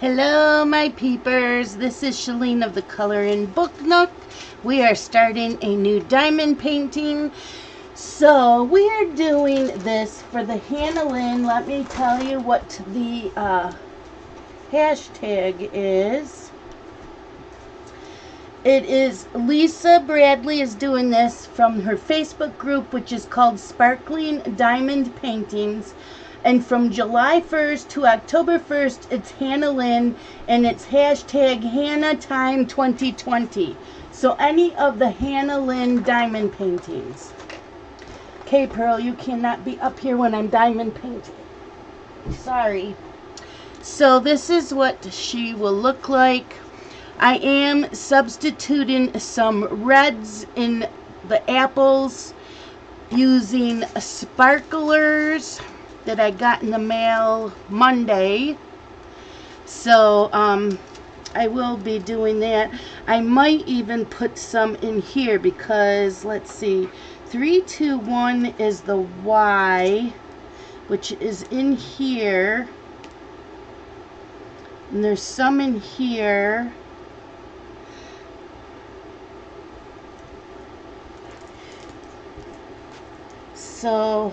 Hello my peepers, this is Shalene of the Color in Book Nook. We are starting a new diamond painting. So we are doing this for the Hannah Lynn. Let me tell you what the hashtag is. It is Lisa Bradley is doing this from her Facebook group, which is called Sparkling Diamond Paintings. And from July 1st to October 1st, it's Hannah Lynn, and it's hashtag Hannah Time 2020. So any of the Hannah Lynn diamond paintings. Okay, Pearl, you cannot be up here when I'm diamond painting. Sorry. So this is what she will look like. I am substituting some reds in the apples using sparklers that I got in the mail Monday. So I will be doing that. I might even put some in here because let's see, 3, 2, 1 is the Y, which is in here, and there's some in here. So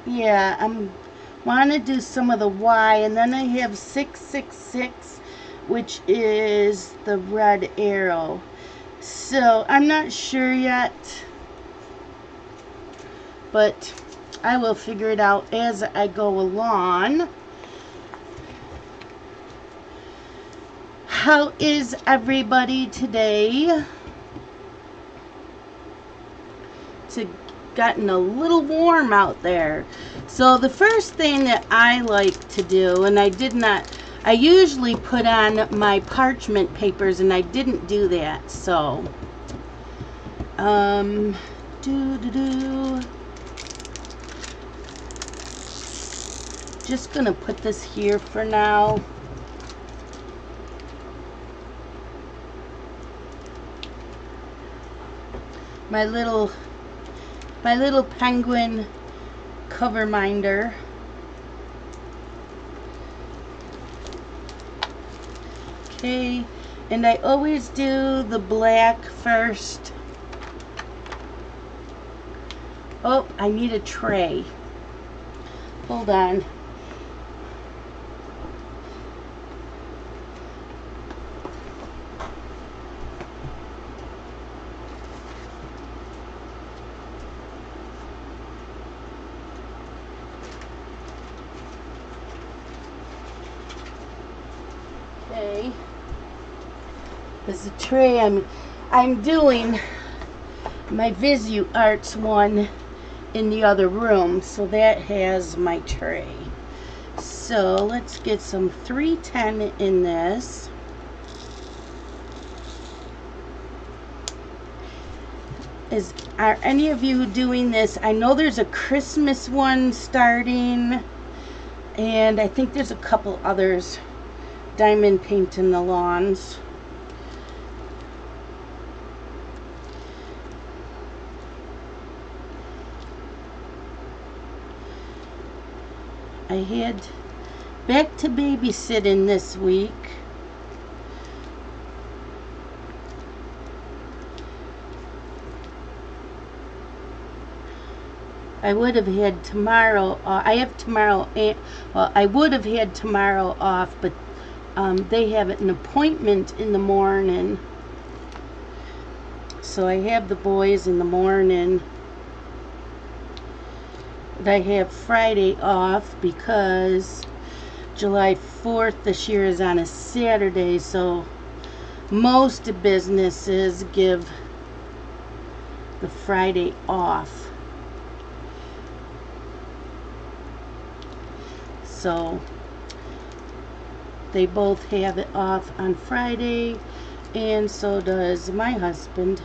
yeah, I'm want to do some of the Y, and then I have 666, which is the red arrow. So I'm not sure yet, but I will figure it out as I go along. How is everybody today? It's gotten a little warm out there. So the first thing that I like to do, and I usually put on my parchment papers, and I didn't do that. So just gonna put this here for now. My little penguin cover minder. Okay, and I always do the black first. Oh, I need a tray. Hold on. Okay, there's a tray. I'm doing my Visu Arts one in the other room, so that has my tray. So let's get some 310 in this. Are any of you doing this? I know there's a Christmas one starting, and I think there's a couple others. Diamond painting the lawns. I had back to babysitting this week. I would have had tomorrow. I have tomorrow. Well, I would have had tomorrow off, but they have an appointment in the morning, so I have the boys in the morning. But I have Friday off because July 4th this year is on a Saturday, so most businesses give the Friday off. So they both have it off on Friday, and so does my husband.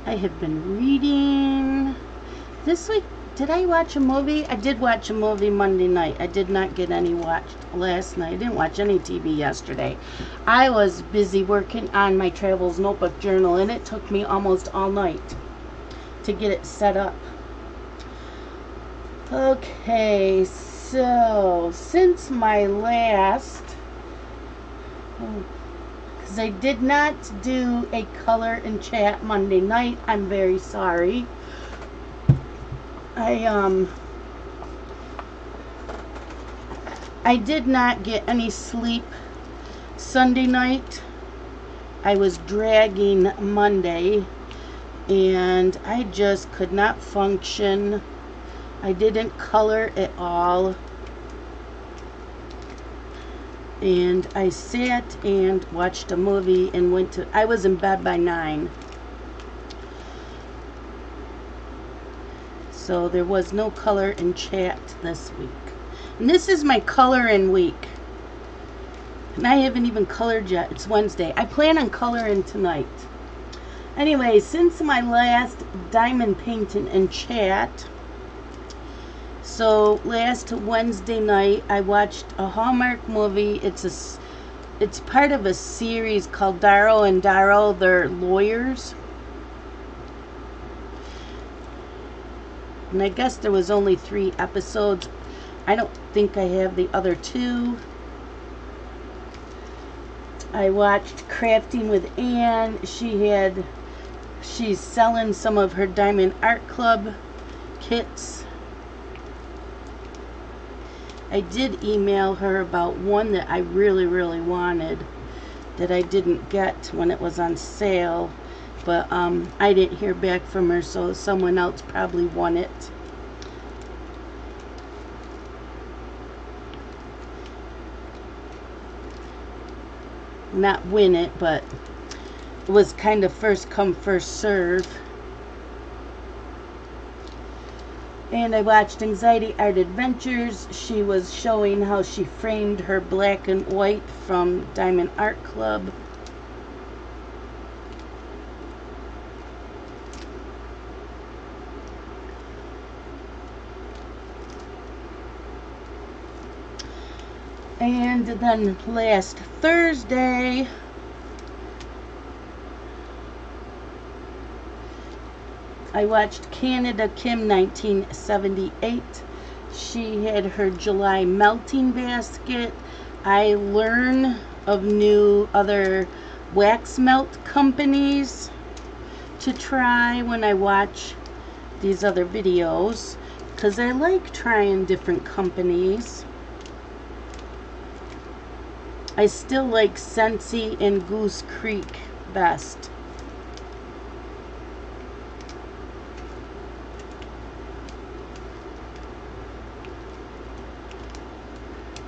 I have been reading. This week Did I watch a movie? I did watch a movie Monday night. I did not get any watched last night. I didn't watch any TV yesterday. I was busy working on my Travels Notebook Journal, and it took me almost all night to get it set up. Okay, so since my last, because I did not do a color and chat Monday night, I'm very sorry. I did not get any sleep Sunday night. I was dragging Monday, and I just could not function. I didn't color at all. And I sat and watched a movie and I was in bed by 9. So there was no color and chat this week. And this is my color-in week. And I haven't even colored yet. It's Wednesday. I plan on coloring tonight. Anyway, since my last diamond painting and chat, so last Wednesday night I watched a Hallmark movie. It's part of a series called Darrow and Darrow. They're lawyers. And I guess there was only 3 episodes. I don't think I have the other 2. I watched Crafting with Anne. She's selling some of her Diamond Art Club kits. I did email her about one that I really, really wanted that I didn't get when it was on sale. But I didn't hear back from her, so someone else probably won it. Not win it, but it was kind of first come, first serve. And I watched Anxiety Art Adventures. She was showing how she framed her black and white from Diamond Art Club. And then last Thursday, I watched Canada Kim 1978. She had her July melting basket. I learn of new other wax melt companies to try when I watch these other videos, because I like trying different companies. I still like Scentsy and Goose Creek best.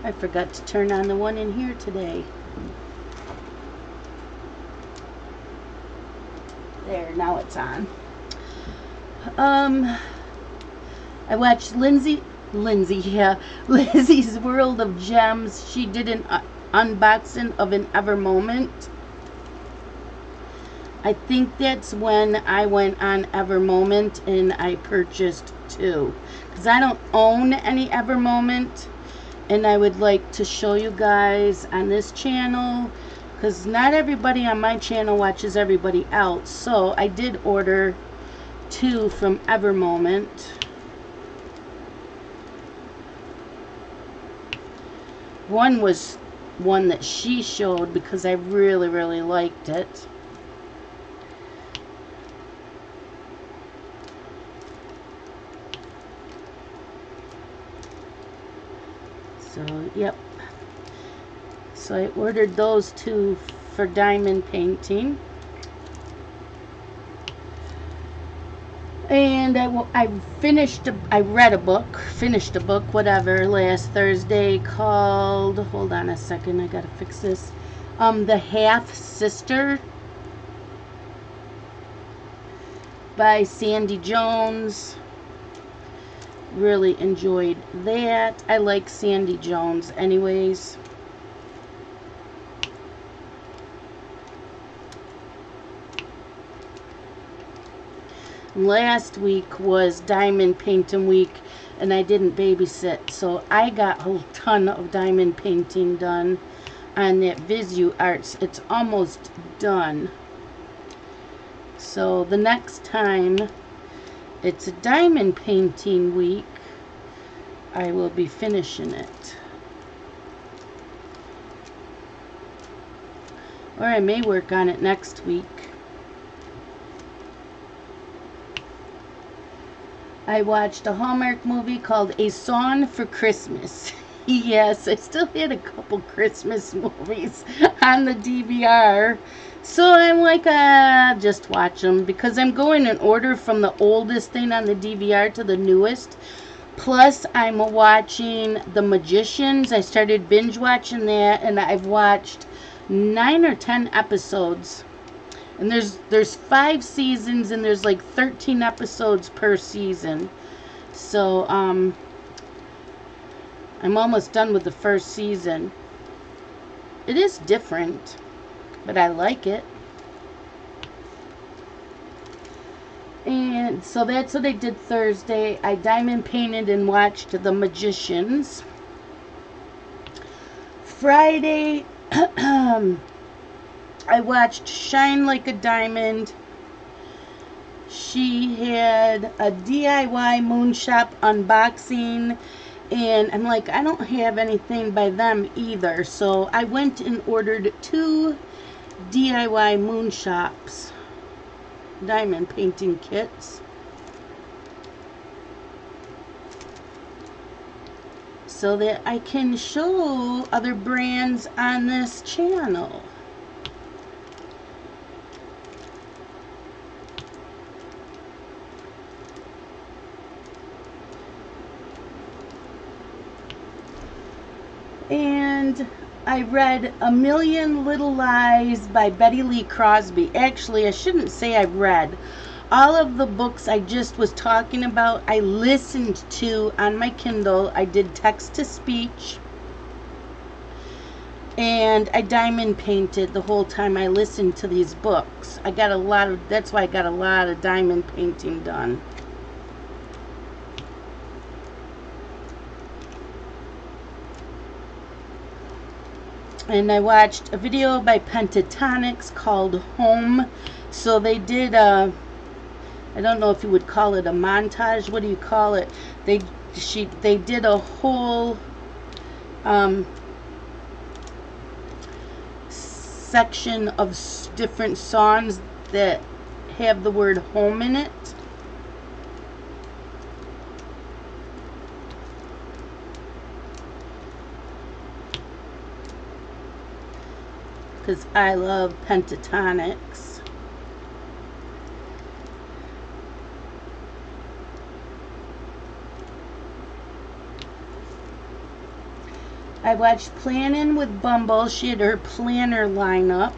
I forgot to turn on the one in here today. There, now it's on. I watched Lizzie's World of Gems. She did an unboxing of an Ever Moment. I think that's when I went on Ever Moment and I purchased 2, because I don't own any Ever Moment, and I would like to show you guys on this channel, because not everybody on my channel watches everybody else. So I did order 2 from Ever Moment. One was one that she showed because I really, really liked it. So, yep. So I ordered those 2 for diamond painting. And I read a book, finished a book, whatever, last Thursday called, hold on a second, I gotta fix this, The Half Sister by Sandy Jones. Really enjoyed that. I like Sandy Jones anyways. Last week was diamond painting week, and I didn't babysit, so I got a ton of diamond painting done on that Visu Arts. It's almost done. So the next time it's a diamond painting week, I will be finishing it. Or I may work on it next week. I watched a Hallmark movie called A Song for Christmas. Yes, I still had a couple Christmas movies on the DVR. So I'm like, just watch them. Because I'm going in order from the oldest thing on the DVR to the newest. Plus, I'm watching The Magicians. I started binge watching that. And I've watched 9 or 10 episodes. And there's 5 seasons, and there's like 13 episodes per season. So, I'm almost done with the first season. It is different, but I like it. And so that's what I did Thursday. I diamond painted and watched The Magicians. Friday, I watched Shine Like a Diamond. She had a DIY Moon Shop unboxing, and I'm like, I don't have anything by them either. So I went and ordered 2 DIY Moon Shops diamond painting kits. So that I can show other brands on this channel. And I read A Million Little Lies by Betty Lee Crosby. Actually, I shouldn't say I read. All of the books I just was talking about, I listened to on my Kindle. I did text-to-speech. And I diamond painted the whole time I listened to these books. I got a lot of, that's why I got a lot of diamond painting done. And I watched a video by Pentatonics called Home. So they did a, I don't know if you would call it a montage. What do you call it? They did a whole section of different songs that have the word home in it. Because I love Pentatonics. I watched Planning with Bumble. She had her planner lineup.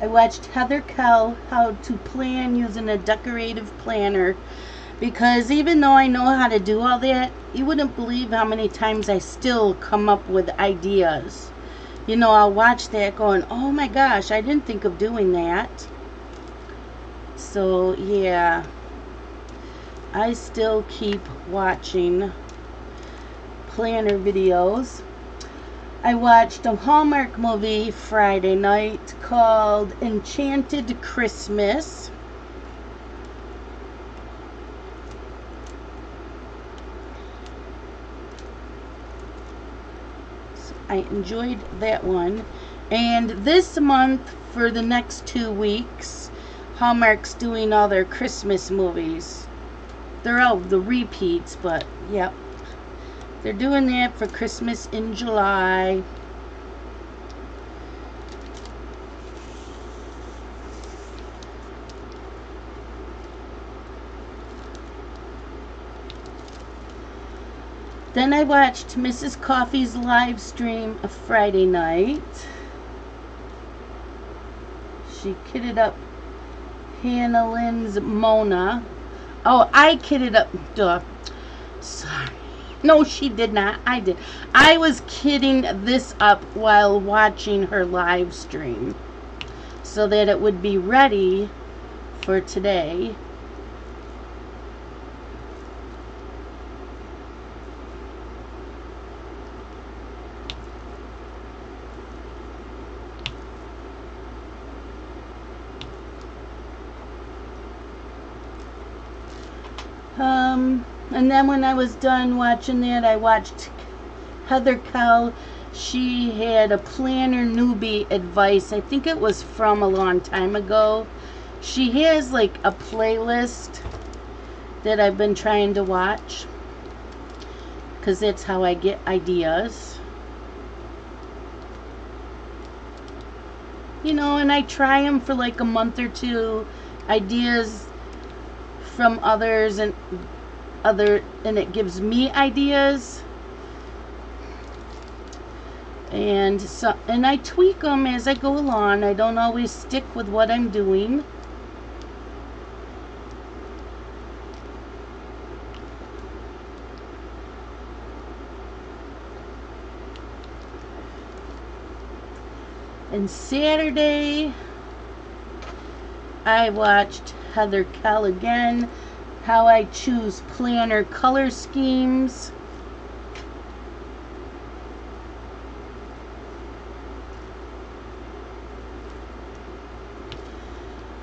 I watched Heather Kell, How to Plan Using a Decorative Planner, because even though I know how to do all that, you wouldn't believe how many times I still come up with ideas. You know, I'll watch that going, oh my gosh, I didn't think of doing that. So yeah, I still keep watching planner videos. I watched a Hallmark movie Friday night called Enchanted Christmas. So I enjoyed that one. And this month, for the next 2 weeks, Hallmark's doing all their Christmas movies. They're all the repeats, but yep. They're doing that for Christmas in July. Then I watched Mrs. Coffee's live stream a Friday night. She kitted up Hannah Lynn's Mona. Oh, I kitted up, duh. Sorry. No, she did not. I did. I was kidding this up while watching her live stream so that it would be ready for today. And then when I was done watching that, I watched Heather Kell. She had a planner newbie advice. I think it was from a long time ago. She has like a playlist that I've been trying to watch because that's how I get ideas. You know, and I try them for like a month or two, ideas from others, and it gives me ideas, and I tweak them as I go along. I don't always stick with what I'm doing. And Saturday I watched Heather Kell again, how I choose planner color schemes.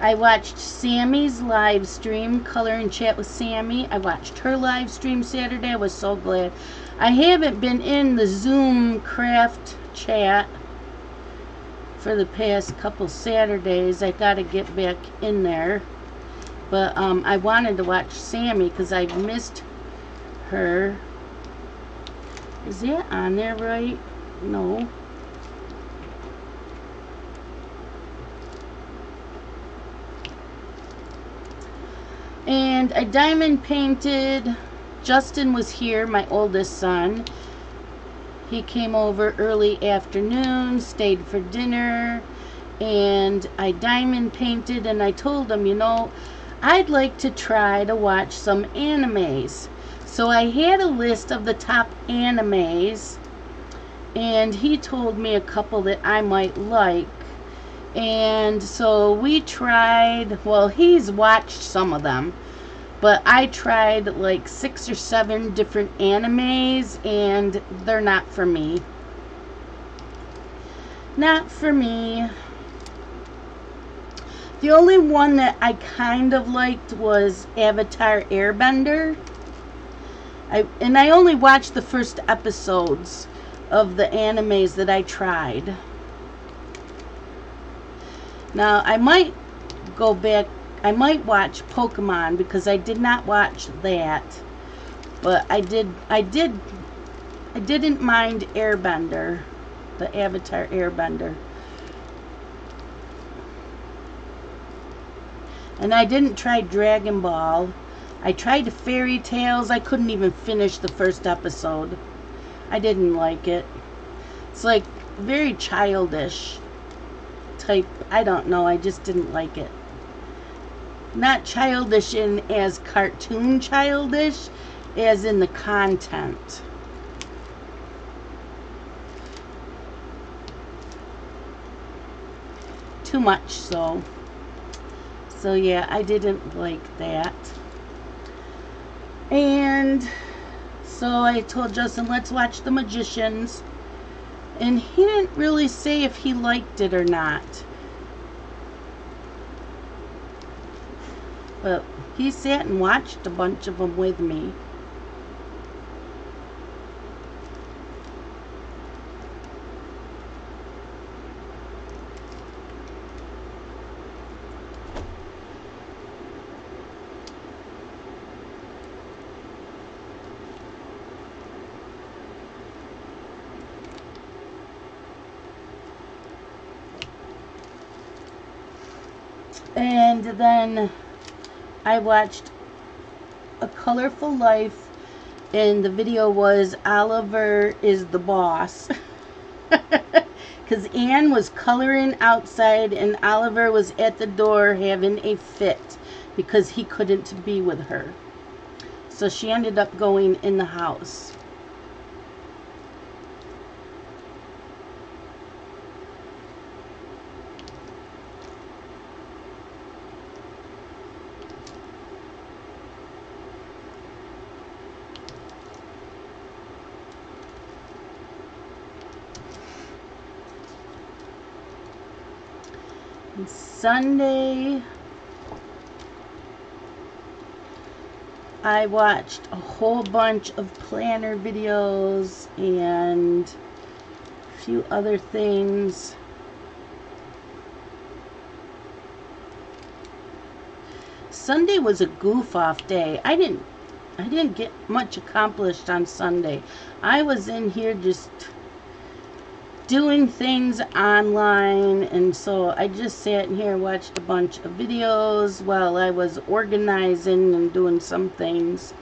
I watched Sammy's live stream, Color and Chat with Sammy. I watched her live stream Saturday. I was so glad. I haven't been in the Zoom craft chat for the past couple Saturdays. I gotta get back in there. But I wanted to watch Sammy because I missed her. Is that on there right? No. And I diamond painted. Justin was here, my oldest son. He came over early afternoon, stayed for dinner, and I diamond painted, and I told him, you know, I'd like to try to watch some animes. So I had a list of the top animes, and he told me a couple that I might like. And so we tried, well, he's watched some of them, but I tried like 6 or 7 different animes, and they're not for me. Not for me. The only one that I kind of liked was Avatar Airbender. I only watched the first episodes of the animes that I tried. Now, I might go back, I might watch Pokemon because I did not watch that. But I didn't mind Airbender, the Avatar Airbender. And I didn't try Dragon Ball. I tried Fairy Tales. I couldn't even finish the first episode. I didn't like it. It's like very childish type. I don't know. I just didn't like it. Not childish in as cartoon childish, as in the content. Too much so. So yeah, I didn't like that. And so I told Justin, let's watch The Magicians. And he didn't really say if he liked it or not. But he sat and watched a bunch of them with me. And then I watched A Colorful Life, and the video was Oliver is the boss. Because Anne was coloring outside and Oliver was at the door having a fit because he couldn't be with her. So she ended up going in the house. Sunday, I watched a whole bunch of planner videos and a few other things. Sunday was a goof-off day. I didn't get much accomplished on Sunday. I was in here just doing things online, and so I just sat in here and watched a bunch of videos while I was organizing and doing some things.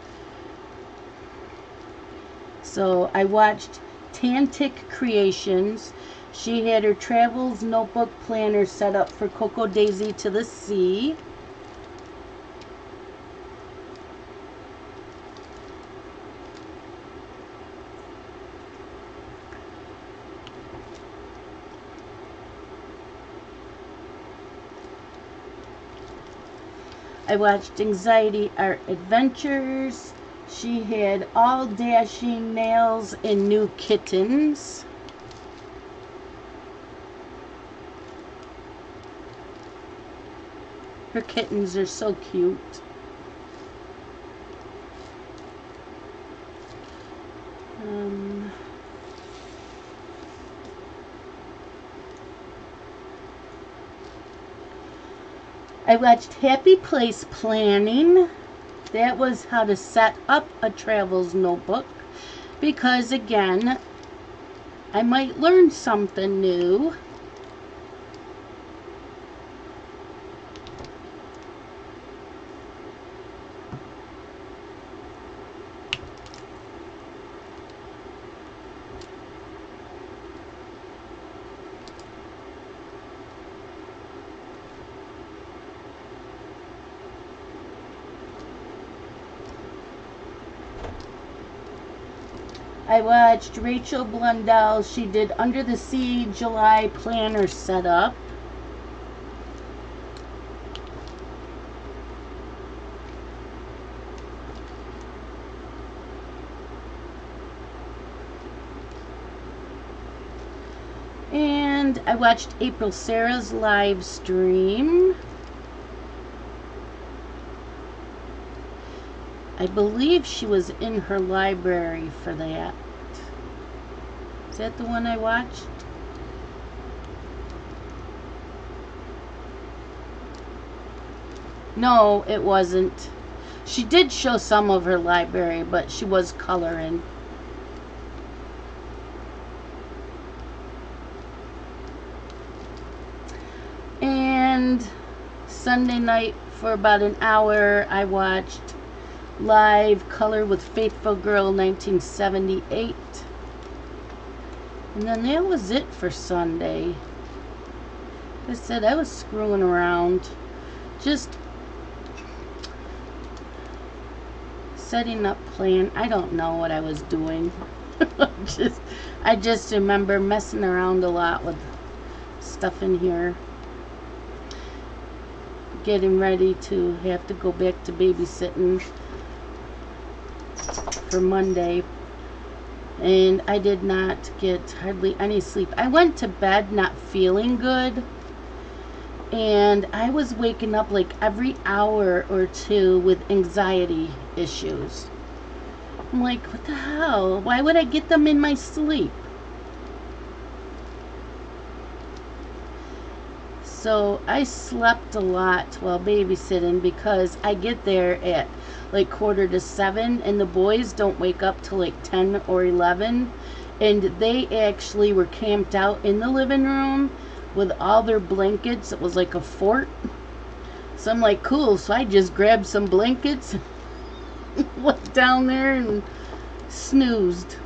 So I watched Tantic Creations. She had her travels notebook planner set up for Coco Daisy to the Sea. I watched Anxiety Art Adventures. She had all dashing nails and new kittens. Her kittens are so cute. I watched Happy Place Planning. That was how to set up a travels notebook, because again, I might learn something new. I watched Rachel Blundell. She did Under the Sea July planner setup. And I watched April Sarah's live stream. I believe she was in her library for that. Is that the one I watched? No, it wasn't. She did show some of her library, but she was coloring. And Sunday night for about an hour, I watched Live Color with Faithful Girl 1978. And then that was it for Sunday. Like I said, I was screwing around. Just setting up plan. I don't know what I was doing. I just remember messing around a lot with stuff in here. Getting ready to have to go back to babysitting for Monday, and I did not get hardly any sleep. I went to bed not feeling good, and I was waking up like every hour or two with anxiety issues. I'm like, what the hell? Why would I get them in my sleep? So I slept a lot while babysitting, because I get there at like 6:45, and the boys don't wake up till like 10 or 11, and they actually were camped out in the living room with all their blankets. It was like a fort. So I'm like, cool. So I just grabbed some blankets, went down there and snoozed.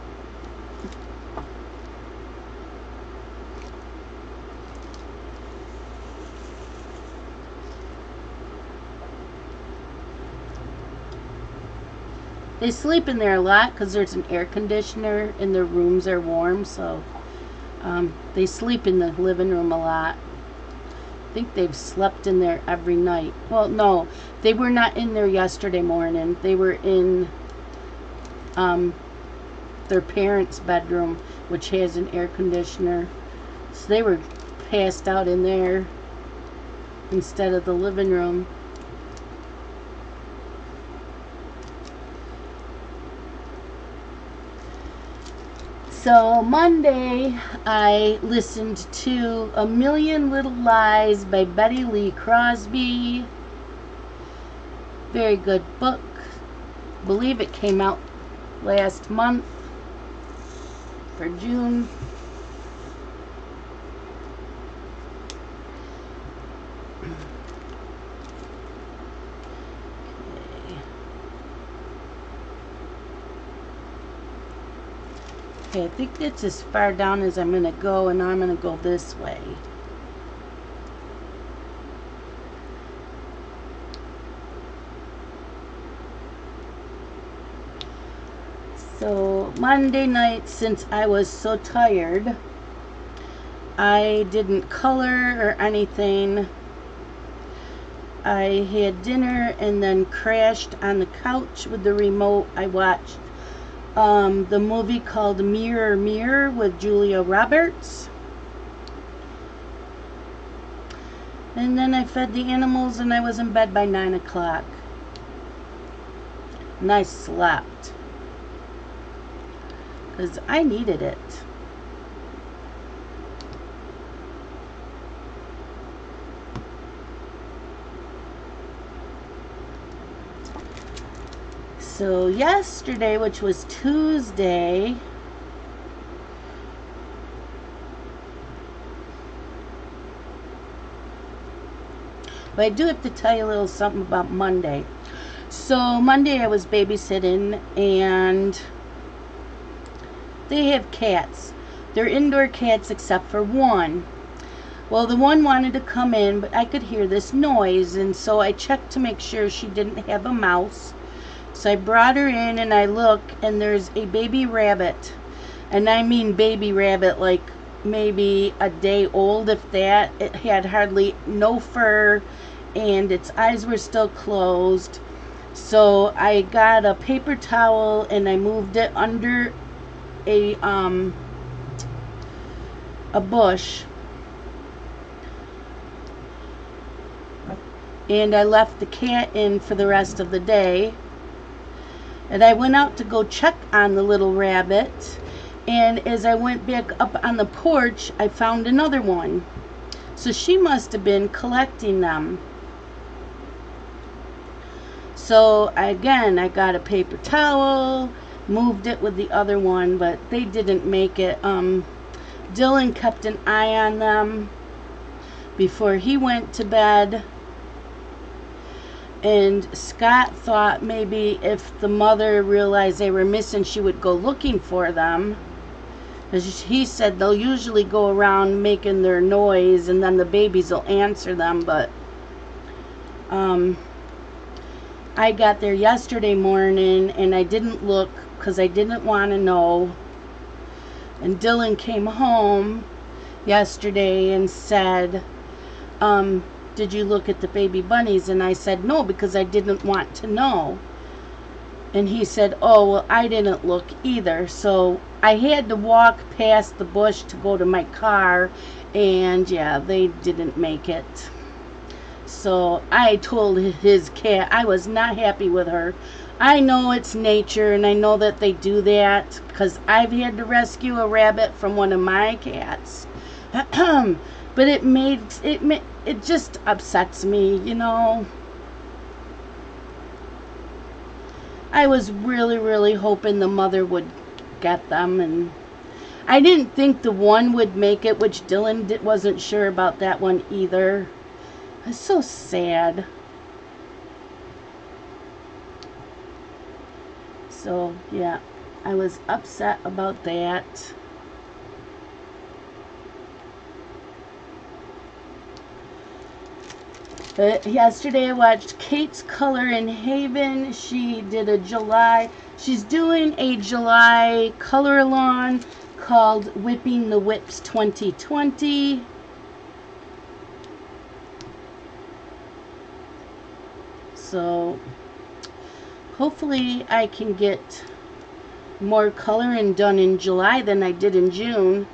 They sleep in there a lot because there's an air conditioner and their rooms are warm, so they sleep in the living room a lot. I think they've slept in there every night. Well, no, they were not in there yesterday morning. They were in their parents' bedroom, which has an air conditioner. So they were passed out in there. instead of the living room. So Monday, I listened to A Million Little Lies by Betty Lee Crosby. Very good book. I believe it came out last month for June. Okay, I think that's as far down as I'm going to go, and I'm going to go this way. So Monday night, since I was so tired, I didn't color or anything. I had dinner and then crashed on the couch with the remote. I watched the movie called Mirror Mirror with Julia Roberts. And then I fed the animals and I was in bed by 9 o'clock. And I slept. Because I needed it. So yesterday, which was Tuesday, but I do have to tell you a little something about Monday. So Monday I was babysitting, and they have cats. They're indoor cats except for one. Well, the one wanted to come in, but I could hear this noise, and so I checked to make sure she didn't have a mouse. So I brought her in and I look, and there's a baby rabbit. And I mean baby rabbit, like maybe a day old, if that. It had hardly no fur and its eyes were still closed. So I got a paper towel and I moved it under a bush. And I left the cat in for the rest of the day. And I went out to go check on the little rabbit, and as I went back up on the porch, I found another one. So she must have been collecting them. So again, I got a paper towel, moved it with the other one, but they didn't make it. Dylan kept an eye on them before he went to bed. And Scott thought maybe if the mother realized they were missing, she would go looking for them. As he said, they'll usually go around making their noise and then the babies will answer them. But I got there yesterday morning and I didn't look because I didn't want to know. And Dylan came home yesterday and said, did you look at the baby bunnies? And I said no, because I didn't want to know. And he said, oh, well, I didn't look either. So I had to walk past the bush to go to my car, and yeah, they didn't make it. So I told his cat I was not happy with her. I know it's nature, and I know that they do that because I've had to rescue a rabbit from one of my cats. But it just upsets me, you know. I was really, really hoping the mother would get them, and I didn't think the one would make it, which Dylan wasn't sure about that one either. It's so sad. So, yeah, I was upset about that. Yesterday I watched Kate's Color in Haven. She did a she's doing a July color along called Whipping the Whips 2020. So hopefully I can get more coloring done in July than I did in June.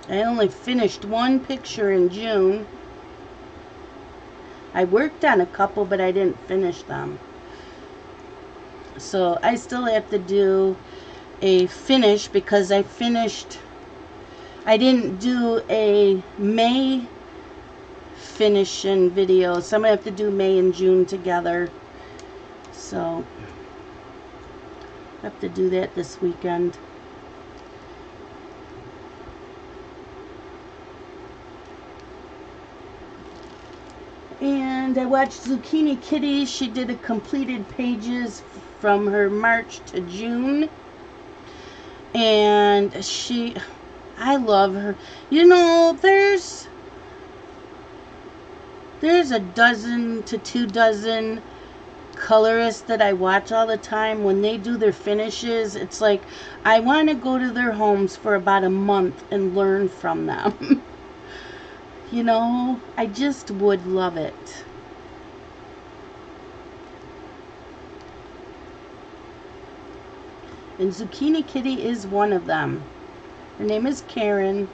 I only finished one picture in June. I worked on a couple, but I didn't finish them. So I still have to do a finish because I didn't do a May finishing video. So I'm going to have to do May and June together. So I have to do that this weekend. And I watched Zucchini Kitty. She did a completed pages from her March to June. And I love her. You know, there's a dozen to 2 dozen colorists that I watch all the time. When they do their finishes, it's like I want to go to their homes for about a month and learn from them. You know, I just would love it. And Zucchini Kitty is one of them. Her name is Karen.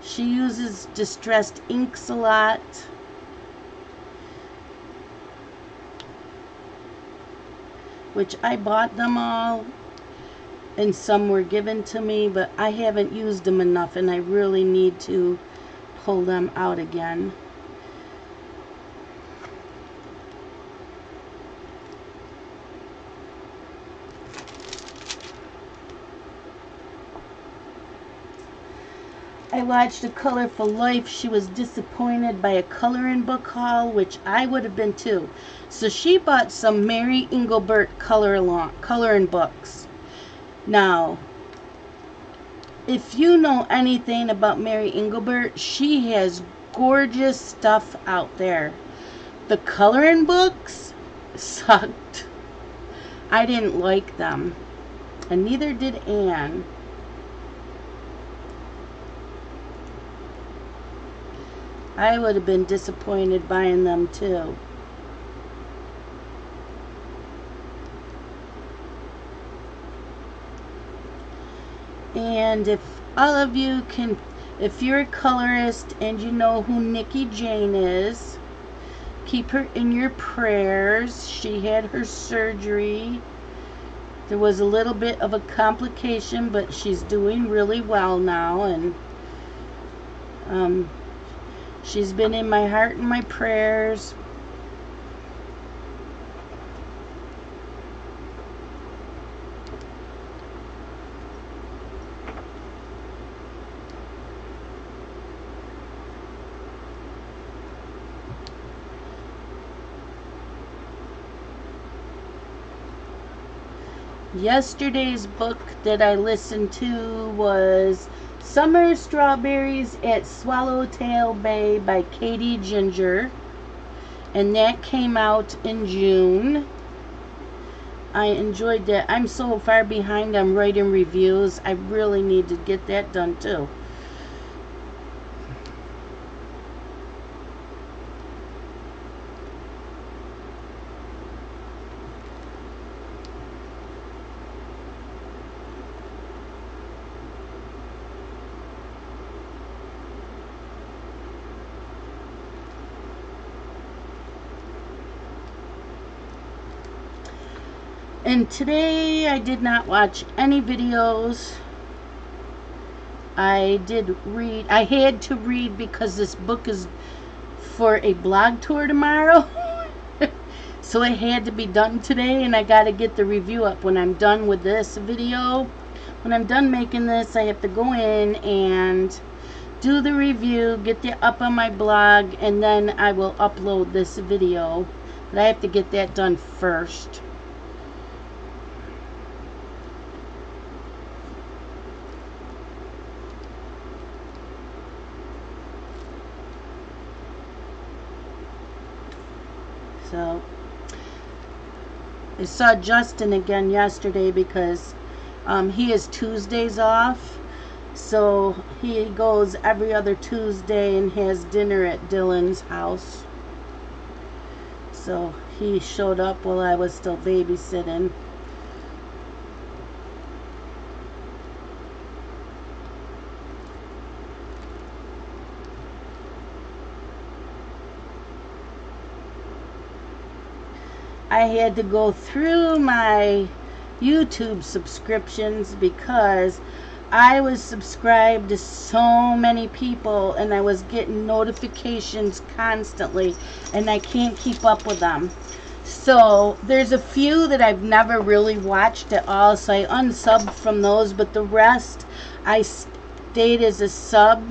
She uses distressed inks a lot. Which I bought them all. And some were given to me, but I haven't used them enough and I really need to pull them out again. I watched A Colorful Life. She was disappointed by a coloring book haul, which I would have been too. So she bought some Mary Engelbert coloring books. Now, if you know anything about Mary Engelbert, she has gorgeous stuff out there. The coloring books sucked. I didn't like them. And neither did Anne. I would have been disappointed buying them too. And if all of you can, if you're a colorist and you know who Nikki Jane is, keep her in your prayers. She had her surgery. There was a little bit of a complication, but she's doing really well now, and she's been in my heart and my prayers. Yesterday's book that I listened to was Summer Strawberries at Swallowtail Bay by Katie Ginger, and that came out in June. I enjoyed that. I'm so far behind on writing reviews. I really need to get that done too. And today I did not watch any videos. I did read. I had to read because this book is for a blog tour tomorrow. So it had to be done today, and I got to get the review up when I'm done with this video. When I'm done making this, I have to go in and do the review, get it up on my blog, and then I will upload this video. But I have to get that done first. So I saw Justin again yesterday because he has Tuesdays off. So he goes every other Tuesday and has dinner at Dylan's house. So he showed up while I was still babysitting. I had to go through my YouTube subscriptions because I was subscribed to so many people and I was getting notifications constantly and I can't keep up with them. So there's a few that I've never really watched at all, so I unsubbed from those, but the rest I stayed as a sub,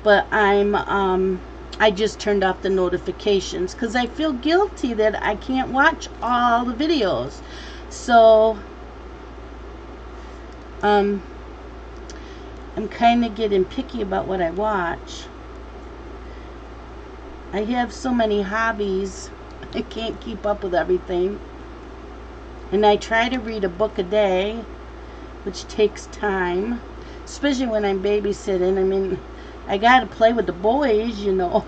but I just turned off the notifications because I feel guilty that I can't watch all the videos. So I'm kind of getting picky about what I watch. I have so many hobbies, I can't keep up with everything. And I try to read a book a day, which takes time, especially when I'm babysitting. I mean, I gotta play with the boys, you know.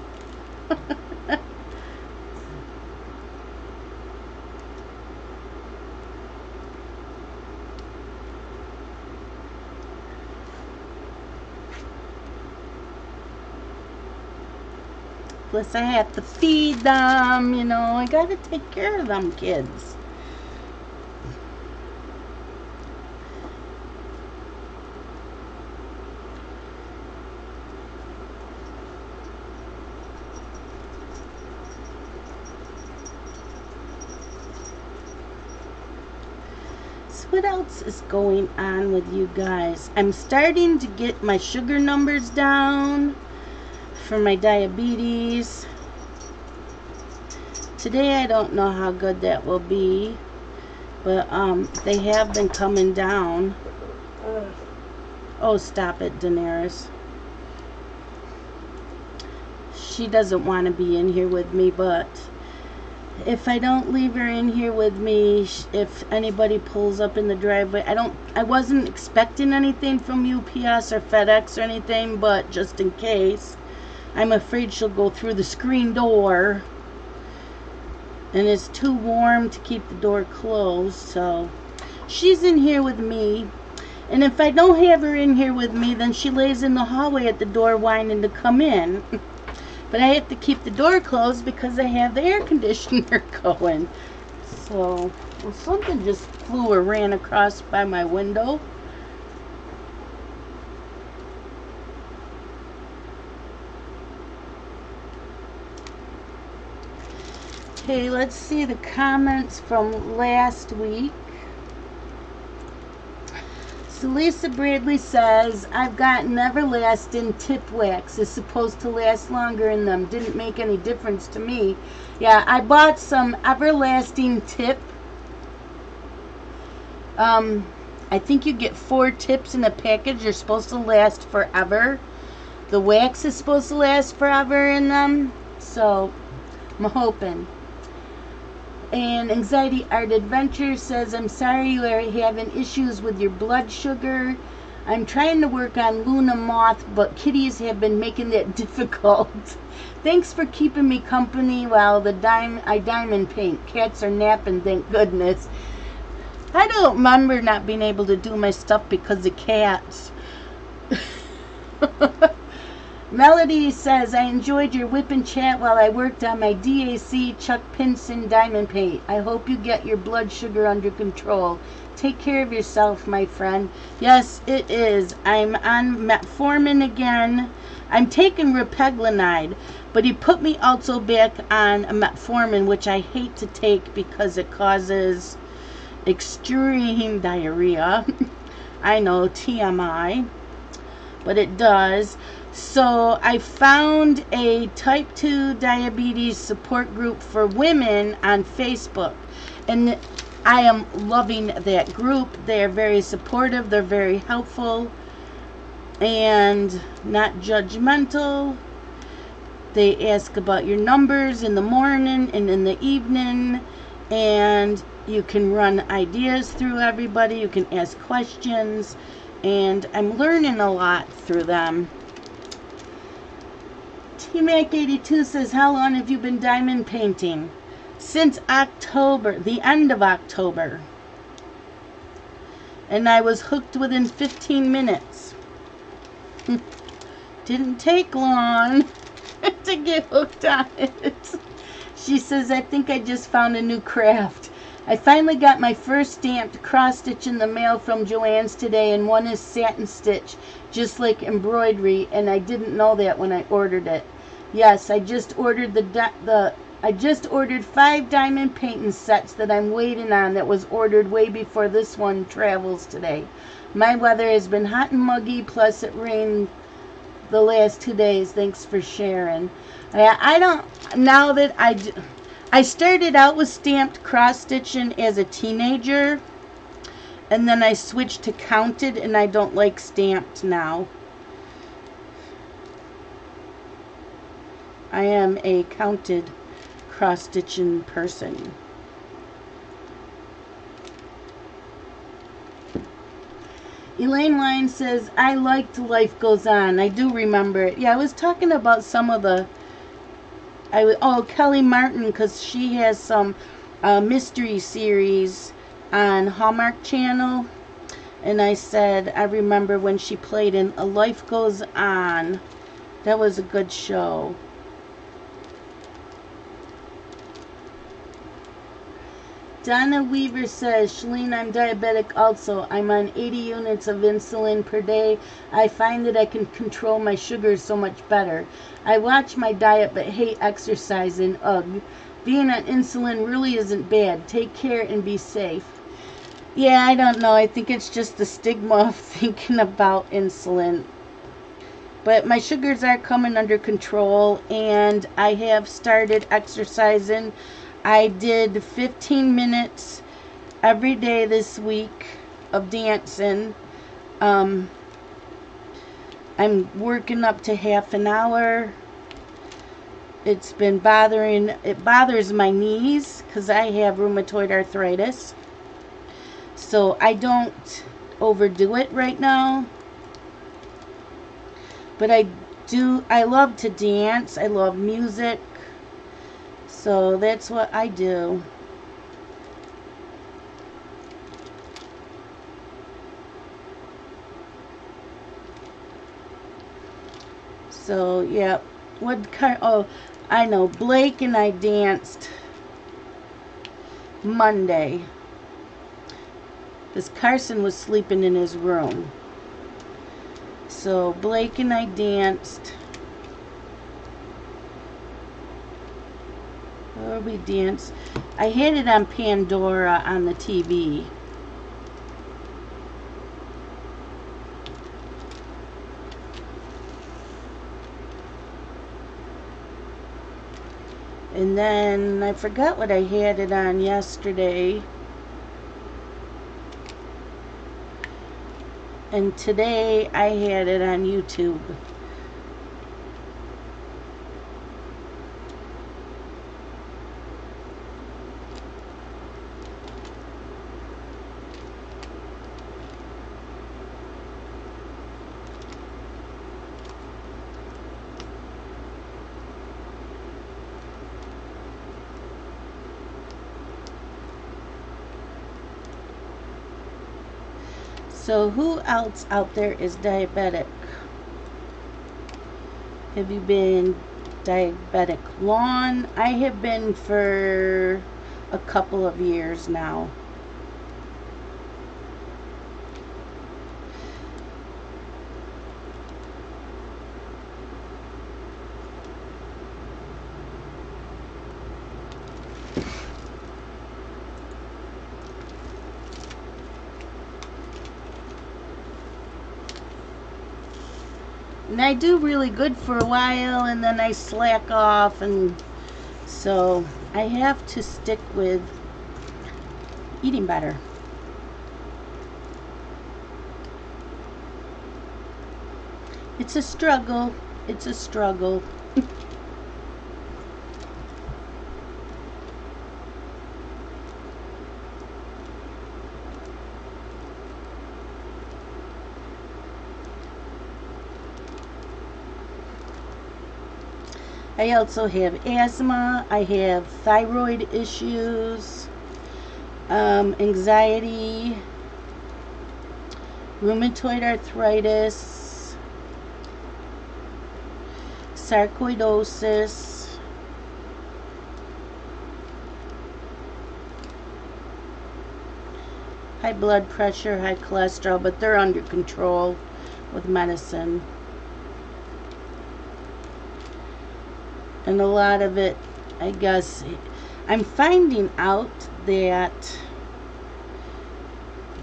Plus I have to feed them, you know. I gotta take care of them kids. What else is going on with you guys? I'm starting to get my sugar numbers down for my diabetes. Today I don't know how good that will be, but they have been coming down. Oh, stop it, Daenerys. She doesn't want to be in here with me, but if I don't leave her in here with me, if anybody pulls up in the driveway, I wasn't expecting anything from UPS or FedEx or anything, but just in case, I'm afraid she'll go through the screen door, and it's too warm to keep the door closed, so she's in here with me. And if I don't have her in here with me, then she lays in the hallway at the door whining to come in. But I have to keep the door closed because I have the air conditioner going. So, well, something just flew or ran across by my window. Okay, let's see the comments from last week. So Lisa Bradley says, I've gotten Everlasting tip wax. Is supposed to last longer in them. Didn't make any difference to me. Yeah, I bought some Everlasting tip. I think you get 4 tips in a package. They're supposed to last forever. The wax is supposed to last forever in them. So, I'm hoping. And Anxiety Art Adventure says, I'm sorry you are having issues with your blood sugar. I'm trying to work on Luna Moth, but kitties have been making that difficult. Thanks for keeping me company while I diamond paint. Cats are napping, thank goodness. I don't remember not being able to do my stuff because of cats. Melody says, I enjoyed your WIP Chat while I worked on my DAC Chuck Pinson diamond paint. I hope you get your blood sugar under control. Take care of yourself, my friend. Yes, it is. I'm on metformin again. I'm taking repaglinide, but he put me also back on metformin, which I hate to take because it causes extreme diarrhea. I know, TMI, but it does. So I found a type 2 diabetes support group for women on Facebook, and I am loving that group. They're very supportive, they're very helpful, and not judgmental. They ask about your numbers in the morning and in the evening, and you can run ideas through everybody. You can ask questions, and I'm learning a lot through them. T-Mac82 says, how long have you been diamond painting? Since October, the end of October. And I was hooked within 15 minutes. Didn't take long to get hooked on it. She says, I think I just found a new craft. I finally got my first stamped cross stitch in the mail from Joann's today, and one is satin stitch, just like embroidery, and I didn't know that when I ordered it. Yes, I just ordered I just ordered 5 diamond painting sets that I'm waiting on, that was ordered way before this one travels today. My weather has been hot and muggy, plus it rained the last 2 days. Thanks for sharing. I don't, now that I started out with stamped cross stitching as a teenager, and then I switched to counted, and I don't like stamped now. I am a counted cross stitching person. Elaine Line says, I liked Life Goes On. I do remember it. Yeah, I was talking about some of the, Kelly Martin, because she has some mystery series on Hallmark Channel. And I said, I remember when she played in A Life Goes On. That was a good show. Donna Weaver says, Shalene, I'm diabetic also. I'm on 80 units of insulin per day. I find that I can control my sugars so much better. I watch my diet but hate exercising. Ugh. Being on insulin really isn't bad. Take care and be safe. Yeah, I don't know. I think it's just the stigma of thinking about insulin. But my sugars are coming under control, and I have started exercising. I did 15 minutes every day this week of dancing. I'm working up to half an hour. It's been it bothers my knees because I have rheumatoid arthritis. So I don't overdo it right now. But I love to dance. I love music. So that's what I do. So, yeah. Oh, I know. Blake and I danced Monday. Because Carson was sleeping in his room. So, Blake and I danced. Or we danced. I had it on Pandora on the TV. And then I forgot what I had it on yesterday. And today I had it on YouTube. So who else out there is diabetic? Have you been diabetic long? I have been for a couple of years now. And I do really good for a while, and then I slack off, and so I have to stick with eating better. It's a struggle. It's a struggle. I also have asthma, I have thyroid issues, anxiety, rheumatoid arthritis, sarcoidosis, high blood pressure, high cholesterol, but they're under control with medicine. And a lot of it, I guess, I'm finding out that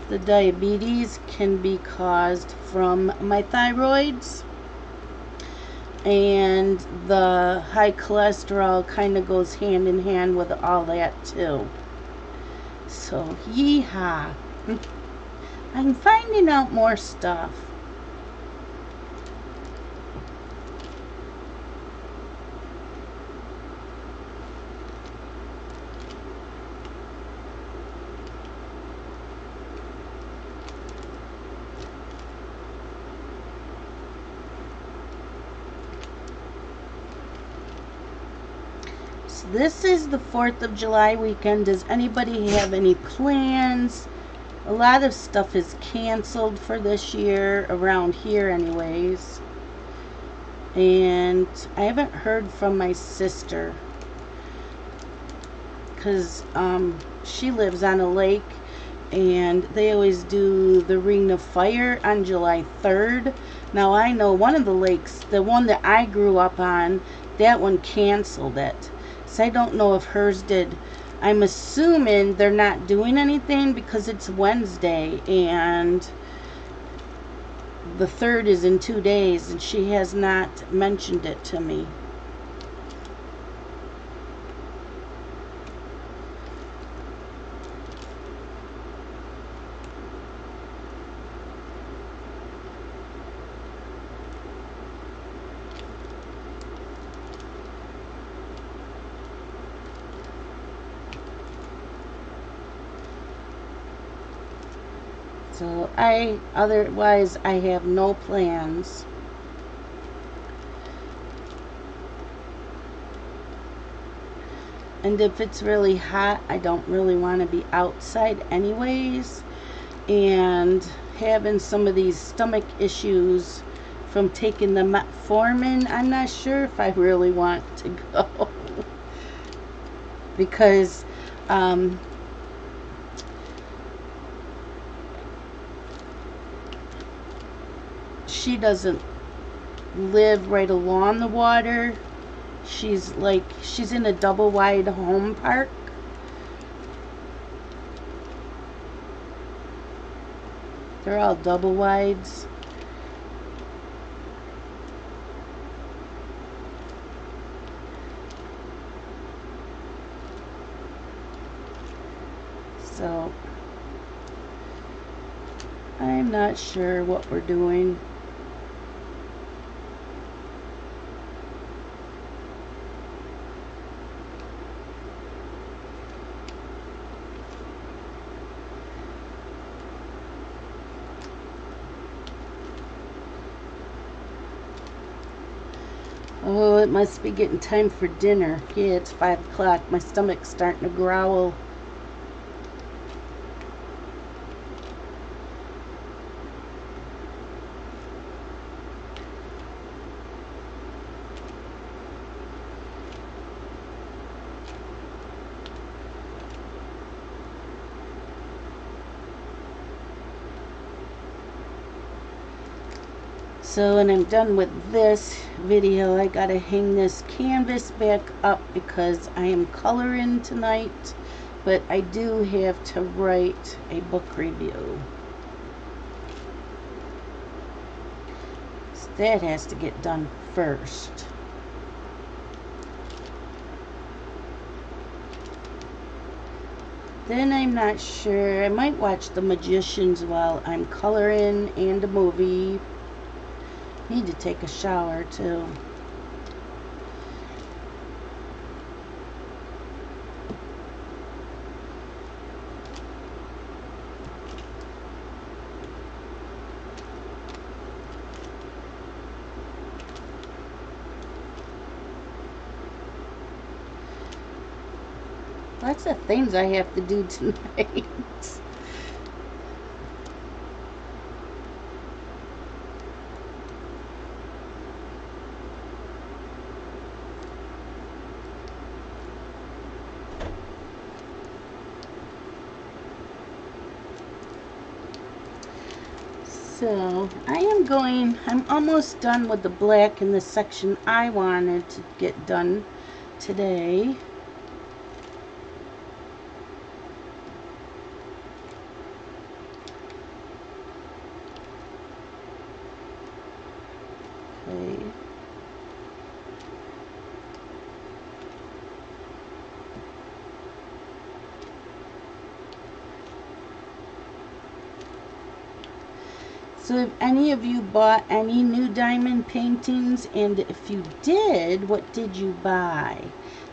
the diabetes can be caused from my thyroids, and the high cholesterol kind of goes hand in hand with all that too. So yeehaw. I'm finding out more stuff. This is the 4th of July weekend. Does anybody have any plans? A lot of stuff is canceled for this year, around here anyways. And I haven't heard from my sister, because she lives on a lake, and they always do the Ring of Fire on July 3rd. Now I know one of the lakes, the one that I grew up on, that one canceled it. So I don't know if hers did. I'm assuming they're not doing anything because it's Wednesday and the 3rd is in 2 days, and she has not mentioned it to me. So otherwise I have no plans. And if it's really hot, I don't really want to be outside anyways. And having some of these stomach issues from taking the metformin, I'm not sure if I really want to go. Because she doesn't live right along the water. She's in a double wide home park. They're all double wides. So I'm not sure what we're doing. Oh, it must be getting time for dinner. Yeah, it's 5 o'clock. My stomach's starting to growl. So when I'm done with this video, I gotta hang this canvas back up because I am coloring tonight, but I do have to write a book review. So that has to get done first. Then I'm not sure, I might watch The Magicians while I'm coloring, and a movie. Need to take a shower too. Lots of things I have to do tonight. So I'm almost done with the black in the section I wanted to get done today. Okay. So if any of you bought any new diamond paintings, and if you did, what did you buy?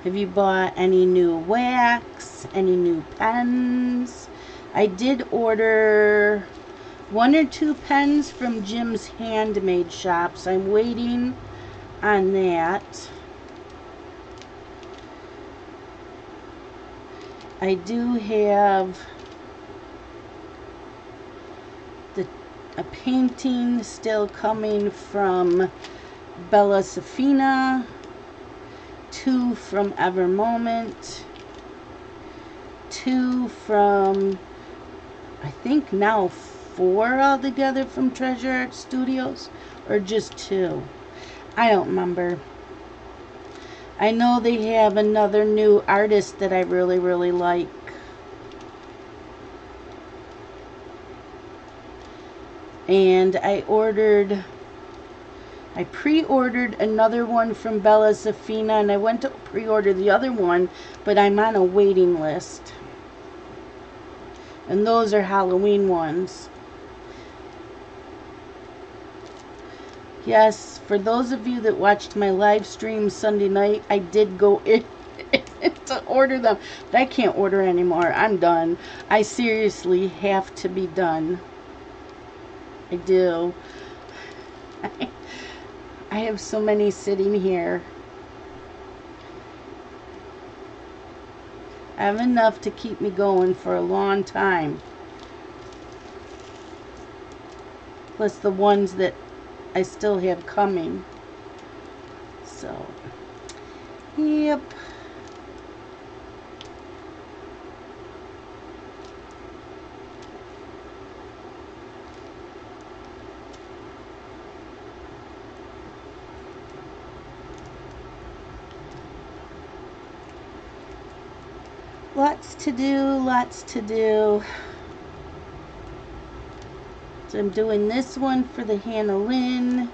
Have you bought any new wax, any new pens? I did order 1 or 2 pens from Jim's Handmade Shops. I'm waiting on that. I do have a painting still coming from Bella Safina, 2 from Ever Moment, 2 from, I think now 4 altogether from Treasure Art Studios, or just 2. I don't remember. I know they have another new artist that I really, really like. And I pre-ordered another one from Bella Safina, and I went to pre-order the other one, but I'm on a waiting list. And those are Halloween ones. Yes, for those of you that watched my live stream Sunday night, I did go in to order them, but I can't order anymore. I'm done. I seriously have to be done. I do. I have so many sitting here. I have enough to keep me going for a long time. Plus the ones that I still have coming. So, yep. Lots to do, lots to do. So I'm doing this one for the Hannah Lynn.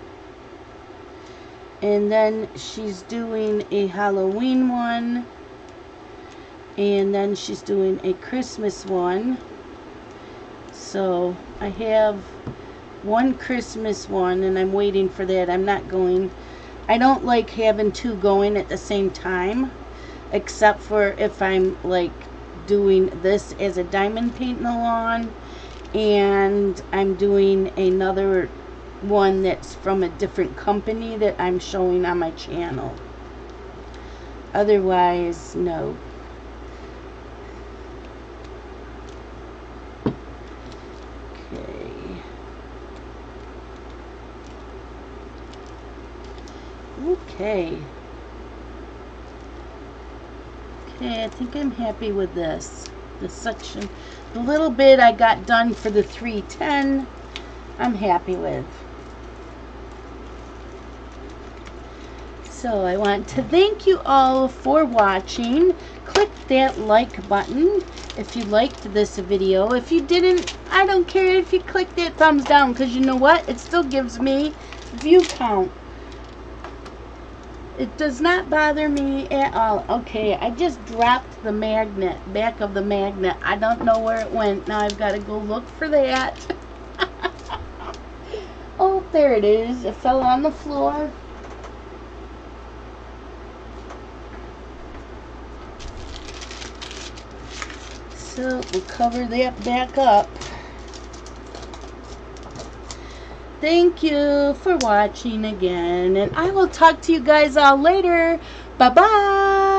And then she's doing a Halloween one. And then she's doing a Christmas one. So I have one Christmas one, and I'm waiting for that. I don't like having 2 going at the same time. Except for if I'm like doing this as a diamond painting along, and I'm doing another one that's from a different company that I'm showing on my channel. Otherwise, no. Okay. Okay, I think I'm happy with this section. The little bit I got done for the 310, I'm happy with. So I want to thank you all for watching. Click that like button if you liked this video. If you didn't, I don't care if you click that thumbs down, because you know what? It still gives me view count. It does not bother me at all. Okay, I just dropped the magnet, back of the magnet. I don't know where it went. Now I've got to go look for that. Oh, there it is. It fell on the floor. So we'll cover that back up. Thank you for watching again, and I will talk to you guys all later. Bye-bye.